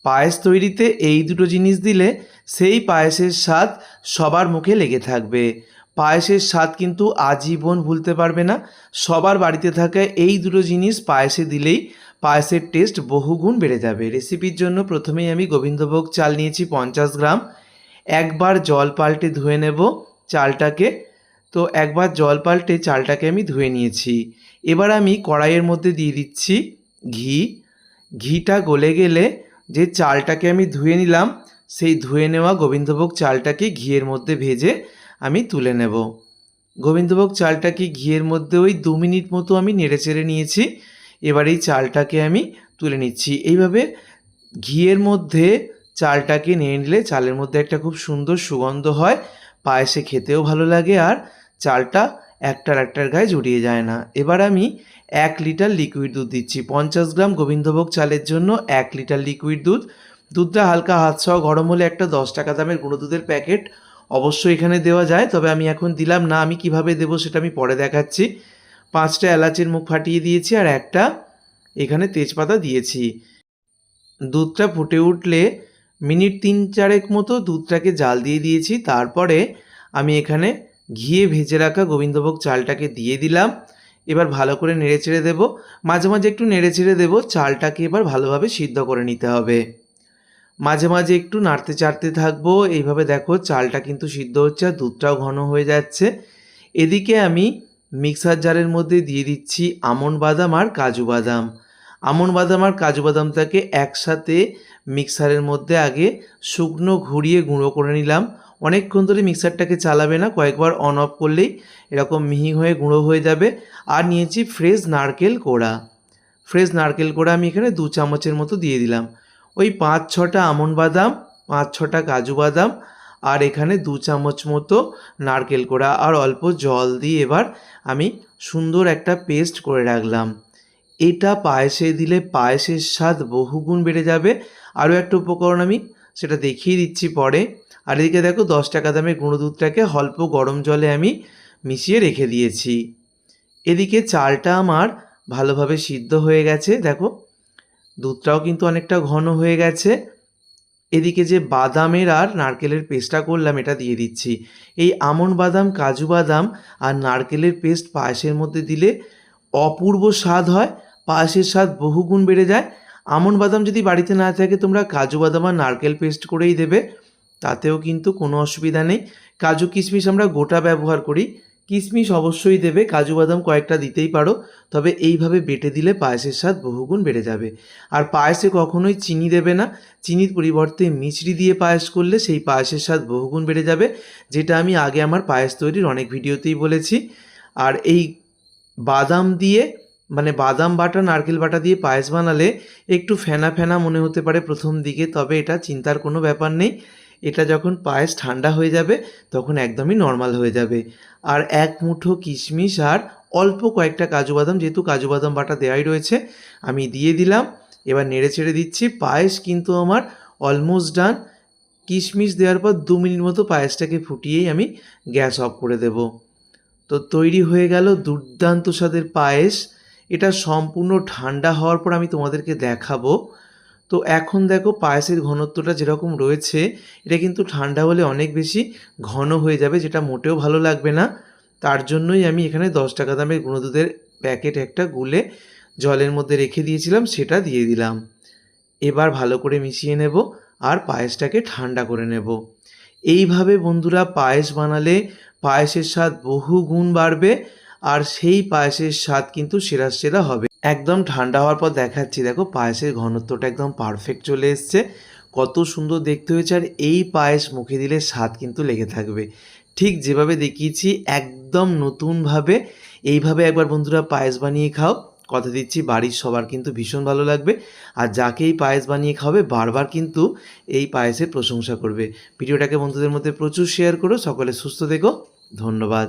পায়েস তৈরিতে এই দুটো জিনিস দিলে সেই পায়েসের স্বাদ সবার মুখে লেগে থাকবে। পায়েসের স্বাদ কিন্তু আজীবন ভুলতে পারবে না। সবার বাড়িতে থাকা এই দুটো জিনিস পায়েসে দিলেই পায়েসের টেস্ট বহুগুণ বেড়ে যাবে। রেসিপির জন্য প্রথমেই আমি গোবিন্দভোগ চাল নিয়েছি 50 গ্রাম। একবার জল পাল্টে ধুয়ে নেব চালটাকে। তো একবার জল পাল্টে চালটাকে আমি ধুয়ে নিয়েছি। এবার আমি কড়াইয়ের মধ্যে দিয়ে দিচ্ছি ঘি। ঘিটা গলে গেলে যে চালটাকে আমি ধুয়ে নিলাম সেই ধুয়ে নেওয়া গোবিন্দভোগ চালটাকে ঘিয়ের মধ্যে ভেজে আমি তুলে নেব। গোবিন্দভোগ চালটাকে ঘিয়ের মধ্যে ওই 2 মিনিট মতো আমি নেড়েচেড়ে নিয়েছি। এবার এই চালটাকে আমি তুলে নিচ্ছি। এইভাবে ঘিয়ের মধ্যে চালটাকে নিয়ে নিলে চালের মধ্যে একটা খুব সুন্দর সুগন্ধ হয়, পায়েসে খেতেও ভালো লাগে আর চালটা একটার একটার গায়ে জড়িয়ে যায় না। এবার আমি 1 লিটার লিকুইড দুধ দিচ্ছি। 50 গ্রাম গোবিন্দভোগ চালের জন্য 1 লিটার লিকুইড দুধ। দুধটা হালকা হাত সহ গরম হলে একটা 10 টাকা দামের গুঁড়ো দুধের প্যাকেট অবশ্যই এখানে দেওয়া যায়, তবে আমি এখন দিলাম না। আমি কিভাবে দেবো সেটা আমি পরে দেখাচ্ছি। 5টা এলাচের মুখ ফাটিয়ে দিয়েছি আর একটা এখানে তেজপাতা দিয়েছি। দুধটা ফুটে উঠলে মিনিট 3-4 মতো দুধটাকে জাল দিয়ে দিয়েছি। তারপরে আমি এখানে ঘিয়ে ভেজে রাখা গোবিন্দভোগ চালটাকে দিয়ে দিলাম। এবার ভালো করে নেড়েচেড়ে দেবো। মাঝে মাঝে একটু নেড়েচেড়ে দেবো। চালটাকে এবার ভালোভাবে সিদ্ধ করে নিতে হবে। মাঝে মাঝে একটু নাড়তে চাড়তে থাকবো। এইভাবে দেখো চালটা কিন্তু সিদ্ধ হচ্ছে আর দুধটাও ঘন হয়ে যাচ্ছে। এদিকে আমি মিক্সার জারের মধ্যে দিয়ে দিচ্ছি আমন্ড বাদাম আর কাজু বাদাম। আমন্ড বাদাম আর কাজু বাদামটাকে একসাথে মিক্সারের মধ্যে আগে শুকনো ঘুরিয়ে গুঁড়ো করে নিলাম। অনেকক্ষণ ধরে মিক্সারটাকে চালাবে না, কয়েকবার অন অফ করলেই এরকম মিহি হয়ে গুঁড়ো হয়ে যাবে। আর নিয়েছি ফ্রেশ নারকেল কোড়া। ফ্রেশ নারকেল কোড়া আমি এখানে 2 চামচের মতো দিয়ে দিলাম। ওই 5-6টা আমন্ড বাদাম, 5-6টা কাজু বাদাম আর এখানে 2 চামচ মতো নারকেল কোড়া আর অল্প জল দিয়ে এবার আমি সুন্দর একটা পেস্ট করে রাখলাম। এটা পায়েসে দিলে পায়েসের স্বাদ বহুগুণ বেড়ে যাবে। আরও একটা উপকরণ আমি সেটা দেখিয়ে দিচ্ছি পরে। আর এদিকে দেখো 10 টাকা দামের গুঁড়ো দুধটাকে অল্প গরম জলে আমি মিশিয়ে রেখে দিয়েছি। এদিকে চালটা আমার ভালোভাবে সিদ্ধ হয়ে গেছে। দেখো দুধটাও কিন্তু অনেকটা ঘন হয়ে গেছে। এদিকে যে বাদামের আর নারকেলের পেস্টটা করলাম এটা দিয়ে দিচ্ছি। এই আমন্ড বাদাম, কাজু বাদাম আর নারকেলের পেস্ট পায়েসের মধ্যে দিলে অপূর্ব স্বাদ হয়, পায়েসের স্বাদ বহুগুণ বেড়ে যায়। আমন্ড বাদাম যদি বাড়িতে না থাকে তোমরা কাজু বাদাম আর নারকেল পেস্ট করেই দেবে, তাতেও কিন্তু কোনো অসুবিধা নেই। কাজু কিশমিশ আমরা গোটা ব্যবহার করি, কিশমিশ অবশ্যই দেবে, কাজু বাদাম কয়েকটা দিতেই পারো, তবে এইভাবে বেটে দিলে পায়েসের স্বাদ বহুগুণ বেড়ে যাবে। আর পায়েসে কখনোই চিনি দেবে না, চিনির পরিবর্তে মিছরি দিয়ে পায়েস করলে সেই পায়েসের স্বাদ বহুগুণ বেড়ে যাবে, যেটা আমি আগে আমার পায়েস তৈরির অনেক ভিডিওতেই বলেছি। আর এই বাদাম দিয়ে মানে বাদাম বাটা নারকেল বাটা দিয়ে পায়েস বানালে একটু ফেনা ফেনা মনে হতে পারে প্রথম দিকে, তবে এটা চিন্তার কোনো ব্যাপার নেই। এটা যখন পায়েস ঠান্ডা হয়ে যাবে তখন একদমই নর্মাল হয়ে যাবে। আর 1 মুঠো কিশমিশ আর অল্প কয়েকটা কাজু বাদাম, যেহেতু কাজু বাদাম বাটা দেওয়াই রয়েছে, আমি দিয়ে দিলাম। এবার নেড়ে চেড়ে দিচ্ছি। পায়েস কিন্তু আমার অলমোস্ট ডান। কিশমিশ দেওয়ার পর 2 মিনিট মতো পায়েসটাকে ফুটিয়েই আমি গ্যাস অফ করে দেব। তো তৈরি হয়ে গেল দুর্দান্ত স্বাদের পায়েস। এটা সম্পূর্ণ ঠান্ডা হওয়ার পর আমি তোমাদেরকে দেখাবো। তো এখন দেখো পায়েসের ঘনত্বটা যেরকম রয়েছে, এটা কিন্তু ঠান্ডা হলে অনেক বেশি ঘন হয়ে যাবে, যেটা মোটেও ভালো লাগবে না। তার জন্যই আমি এখানে 10 টাকা দামের গুঁড়ো দুধের প্যাকেট একটা গুলে জলের মধ্যে রেখে দিয়েছিলাম, সেটা দিয়ে দিলাম। এবার ভালো করে মিশিয়ে নেব আর পায়েসটাকে ঠান্ডা করে নেব। এইভাবে বন্ধুরা পায়েস বানালে পায়েসের স্বাদ বহু গুণ বাড়বে আর সেই পায়েসের স্বাদ কিন্তু সেরা সেরা হবে। একদম ঠান্ডা হওয়ার পর দেখাচ্ছি, দেখো পায়েসের ঘনত্বটা একদম পারফেক্ট চলে এসছে, কত সুন্দর দেখতে হয়েছে। আর এই পায়েস মুখে দিলে স্বাদ কিন্তু লেগে থাকবে, ঠিক যেভাবে দেখিয়েছি একদম নতুনভাবে। এইভাবে একবার বন্ধুরা পায়েস বানিয়ে খাও, কথা দিচ্ছি বাড়ির সবার কিন্তু ভীষণ ভালো লাগবে। আর যাকে এই পায়েস বানিয়ে খাবে বারবার কিন্তু এই পায়েসের প্রশংসা করবে। ভিডিওটাকে বন্ধুদের মধ্যে প্রচুর শেয়ার করো। সকলে সুস্থ থেকো, ধন্যবাদ।